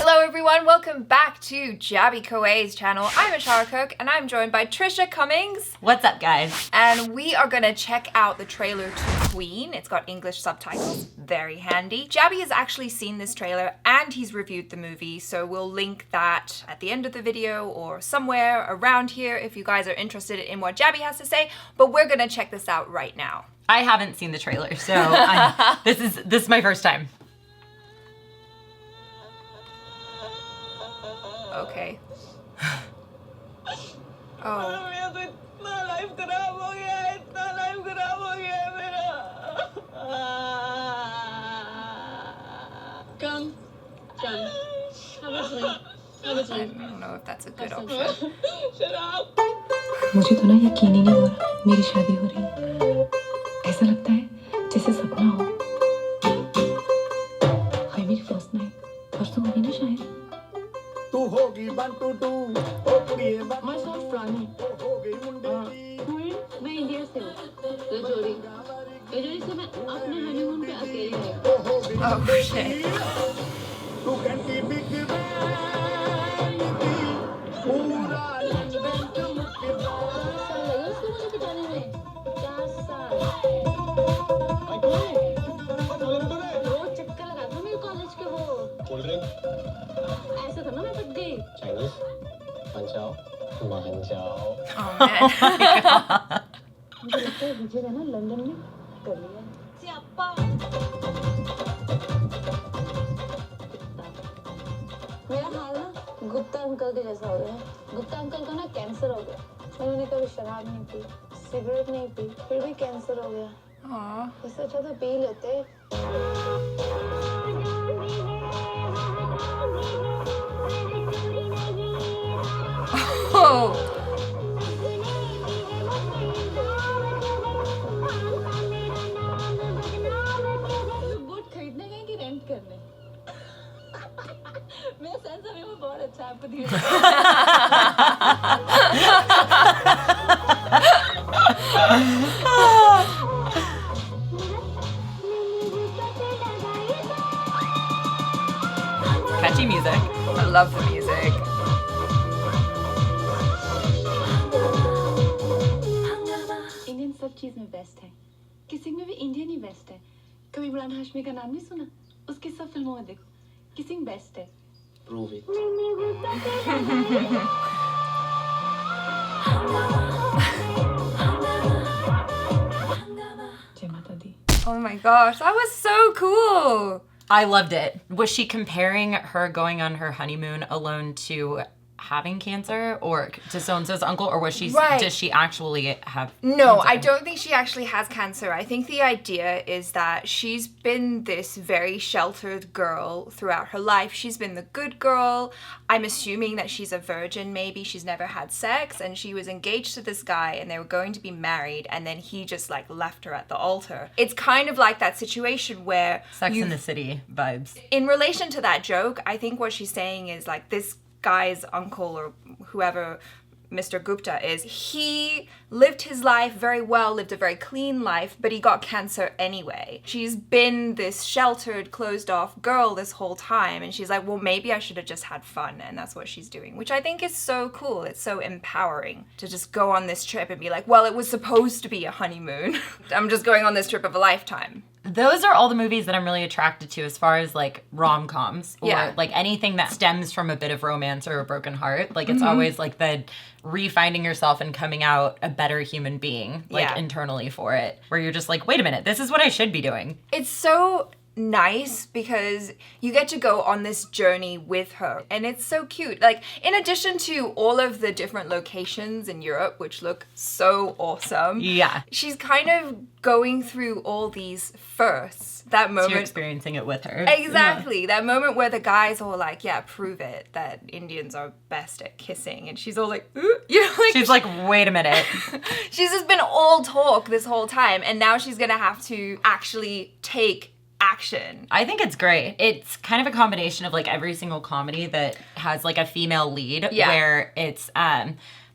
Hello everyone, welcome back to Jaby KOAY's channel. I'm Achara and I'm joined by Trisha Cummings. What's up, guys? And we are gonna check out the trailer to Queen. It's got English subtitles, very handy. Jaby has actually seen this trailer and he's reviewed the movie, so we'll link that at the end of the video or somewhere around here if you guys are interested in what Jaby has to say, but we're gonna check this out right now. I haven't seen the trailer, so this is my first time. Okay. Oh. Come. Have a drink. I don't know if that's a good option. Shut up. मुझे तो ना यकीन ही नहीं हो रहा मेरी शादी हो रही है। ऐसा लगता है जैसे सपना हो। हाय मेरी फर्स्ट नाइट परसों होगी ना शायद। तू होगी 1 2 2 ओ कुड़िए मैं सब पुरानी होगी मुंडे की मैं इंडिया से हूँ। रजौरी से मैं अपने हनीमून पे अकेली रही। Oh shit. तू घंटी बिग बैंग की पूरा लंदन चमकदा। 4 साल लगे उसको मुझे पिटाने में। 4 साल। रोज चक्कर लगाता था मेरे कॉलेज के वो। कोल्ड ड्रिंक ऐसा था ना मैं पट गई। चाइनीज पंचाओ मान जाओ Oh man. मुझे लगता है विजय है ना लंदन में कर लिया। सियाप्पा। मेरा हाल ना गुप्ता अंकल के जैसा हो गया है। गुप्ता अंकल को ना कैंसर हो गया। उन्होंने कभी शराब नहीं पी, सिगरेट नहीं पी, फिर भी कैंसर हो गया। Aw. इससे अच्छा तो पी लेते। Oh. बोट खरीदने गए कि रेंट करने? मेरा सेंस ऑफ ह्यूमर बहुत अच्छा है आपको धीरे। Catchy music. I love the music. Indian सब चीज में बेस्ट है। किसिंग में भी इंडियन ही बेस्ट है। कभी इमरान हाशमी का नाम नहीं सुना? उसकी सब फिल्मों में देखो, किसिंग बेस्ट है। प्रूव इट जय माता दी। Oh my gosh, that was so cool. I loved it. Was she comparing her going on her honeymoon alone to having cancer or to so-and-so's uncle, or was she, Right. does she actually have No, cancer? I don't think she actually has cancer. I think the idea is that she's been this very sheltered girl throughout her life. She's been the good girl. I'm assuming that she's a virgin, maybe. She's never had sex, and she was engaged to this guy, and they were going to be married, and then he just like left her at the altar. It's kind of like that situation where Sex in the City vibes. in relation to that joke, I think what she's saying is like this guy's uncle or whoever Mr. Gupta is, he lived his life very well, lived a very clean life, but he got cancer anyway. She's been this sheltered, closed off girl this whole time, and she's like, well, maybe I should have just had fun, and that's what she's doing, which I think is so cool. It's so empowering to just go on this trip and be like, well, it was supposed to be a honeymoon. I'm just going on this trip of a lifetime. Those are all the movies that I'm really attracted to as far as like rom-coms or Yeah. like anything that stems from a bit of romance or a broken heart. Like it's always like the refinding yourself and coming out a better human being, like Yeah. internally for it, where you're just like, wait a minute, this is what I should be doing. It's so nice because you get to go on this journey with her, and it's so cute. Like, in addition to all of the different locations in Europe, which look so awesome, Yeah. she's kind of going through all these firsts. That So moment. you're experiencing it with her. Exactly. That moment where the guys are like, yeah, prove it that Indians are best at kissing. And she's all like, ooh, you know, like, She's like, wait a minute. she's just been all talk this whole time. And now she's going to have to actually take action. I think it's great. It's kind of a combination of like every single comedy that has like a female lead, Yeah. where it's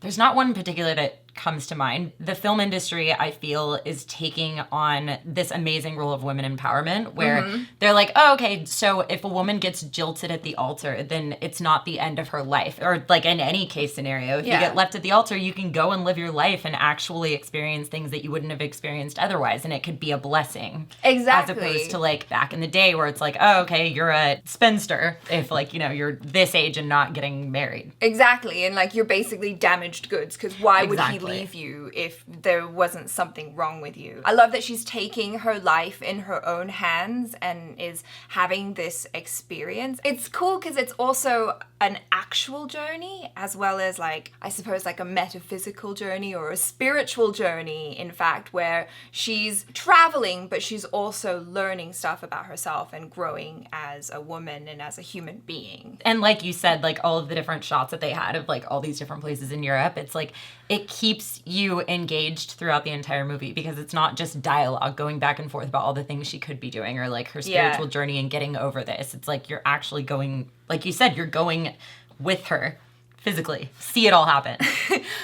There's not one particular that comes to mind. The film industry, I feel, is taking on this amazing role of women empowerment where they're like, oh, okay, so if a woman gets jilted at the altar, then it's not the end of her life. Or like in any case scenario, if you get left at the altar, you can go and live your life and actually experience things that you wouldn't have experienced otherwise. And it could be a blessing. Exactly. As opposed to like back in the day where it's like, oh, okay, you're a spinster if like, you know, you're this age and not getting married. Exactly. And like you're basically damaged goods because why would he leave you if there wasn't something wrong with you? I love that she's taking her life in her own hands and is having this experience. It's cool because it's also an actual journey as well as like, I suppose like a metaphysical journey or a spiritual journey, in fact, where she's traveling, but she's also learning stuff about herself and growing as a woman and as a human being. And like you said, like all of the different shots that they had of like all these different places in Europe, it's like it keeps you engaged throughout the entire movie because it's not just dialogue going back and forth about all the things she could be doing or like her spiritual journey and getting over this. It's like you're actually going, like you said, you're going with her physically. See it all happen.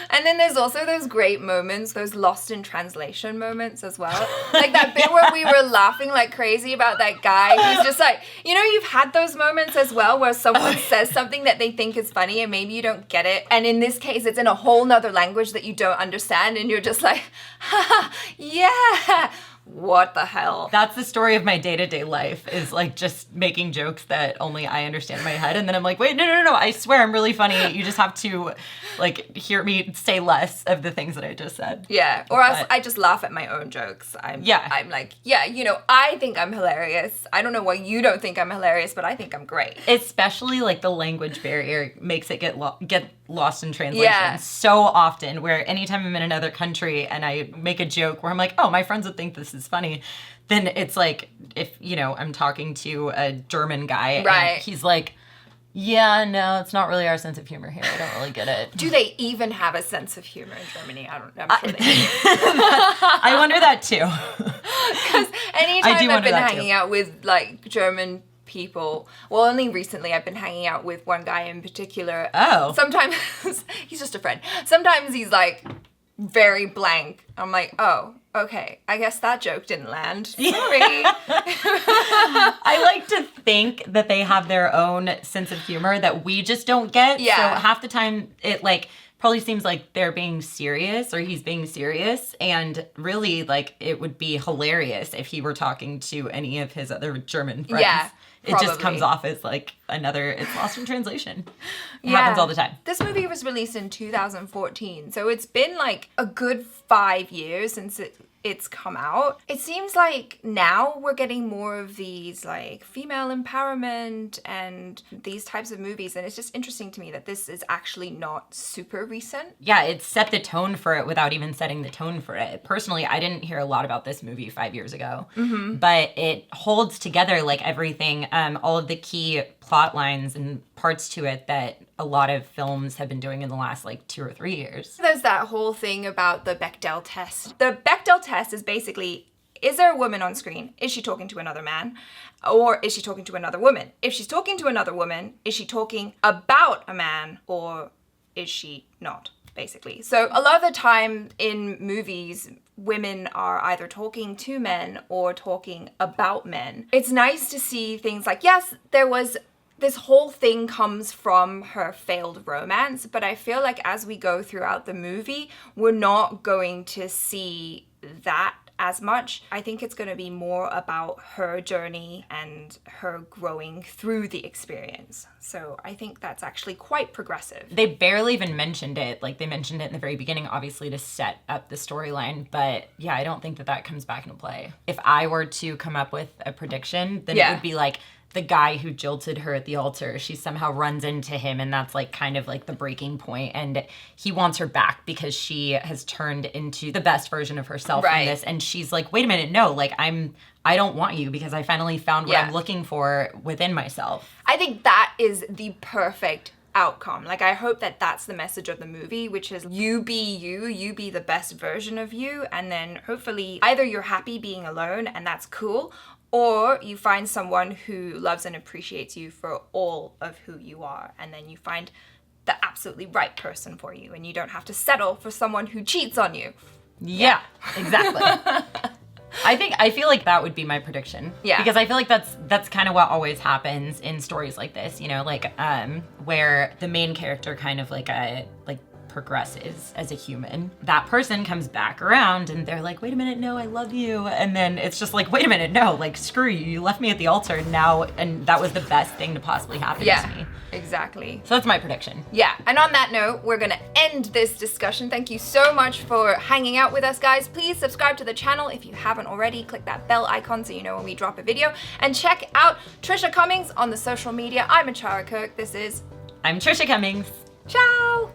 And then there's also those great moments, those lost in translation moments as well. Like that bit where we were laughing like crazy about that guy who's just like, you know, you've had those moments as well where someone says something that they think is funny and maybe you don't get it. And in this case, it's in a whole nother language that you don't understand and you're just like, ha, yeah. What the hell? That's the story of my day-to-day life is like just making jokes that only I understand in my head. And then I'm like, wait, no, I swear I'm really funny. You just have to like hear me say less of the things that I just said. Yeah. Or else I just laugh at my own jokes. I'm like, yeah, you know, I think I'm hilarious. I don't know why you don't think I'm hilarious, but I think I'm great. Especially like the language barrier makes it get lost in translation so often where anytime I'm in another country and I make a joke where I'm like, oh, my friends would think this is funny, then it's like if, you know, I'm talking to a German guy and he's like, yeah, no, it's not really our sense of humor here. I don't really get it. Do they even have a sense of humor in Germany? I'm sure they do. I wonder that too. Because anytime I've been hanging out with like German people, well, only recently I've been hanging out with one guy in particular. Oh. Sometimes he's just a friend. Sometimes he's like very blank. I'm like, oh, okay, I guess that joke didn't land. Sorry. I like to think that they have their own sense of humor that we just don't get. Yeah. So half the time it like probably seems like they're being serious or he's being serious. And really like it would be hilarious if he were talking to any of his other German friends. Yeah. It just comes off as like it's lost in translation. It happens all the time. This movie was released in 2014, so it's been like a good 5 years since it's come out. It seems like now we're getting more of these like female empowerment and these types of movies, and it's just interesting to me that this is actually not super recent. Yeah, it set the tone for it without even setting the tone for it. Personally, I didn't hear a lot about this movie 5 years ago, but it holds together like everything, all of the key plot lines and parts to it that a lot of films have been doing in the last like 2 or 3 years. There's that whole thing about the Bechdel test. The Bechdel test is basically, is there a woman on screen? Is she talking to another man? Or is she talking to another woman? If she's talking to another woman, is she talking about a man or is she not, basically? So a lot of the time in movies, women are either talking to men or talking about men. It's nice to see things like, yes, this whole thing comes from her failed romance, but I feel like as we go throughout the movie, we're not going to see that as much. I think it's going to be more about her journey and her growing through the experience. So I think that's actually quite progressive. They barely even mentioned it. Like they mentioned it in the very beginning, obviously to set up the storyline. But yeah, I don't think that comes back into play. If I were to come up with a prediction, then it would be like, the guy who jilted her at the altar, she somehow runs into him and that's like kind of like the breaking point and he wants her back because she has turned into the best version of herself in this and she's like, wait a minute, no, like I don't want you because I finally found what I'm looking for within myself. I think that is the perfect outcome. Like I hope that that's the message of the movie, which is you be the best version of you, and then hopefully either you're happy being alone and that's cool, or you find someone who loves and appreciates you for all of who you are, and then you find the absolutely right person for you, and you don't have to settle for someone who cheats on you. Yeah, exactly. I feel like that would be my prediction. Yeah. Because I feel like that's kind of what always happens in stories like this, you know, like where the main character kind of like progresses as a human. That person comes back around and they're like, wait a minute, no, I love you. And then it's just like, wait a minute, no, like screw you. You left me at the altar now, and that was the best thing to possibly happen to me. Exactly. So that's my prediction. Yeah, and on that note, we're gonna end this discussion. Thank you so much for hanging out with us, guys. Please subscribe to the channel if you haven't already. Click that bell icon so you know when we drop a video. And check out Trisha Cummings on the social media. I'm Achara KIRK. I'm Trisha Cummings. Ciao!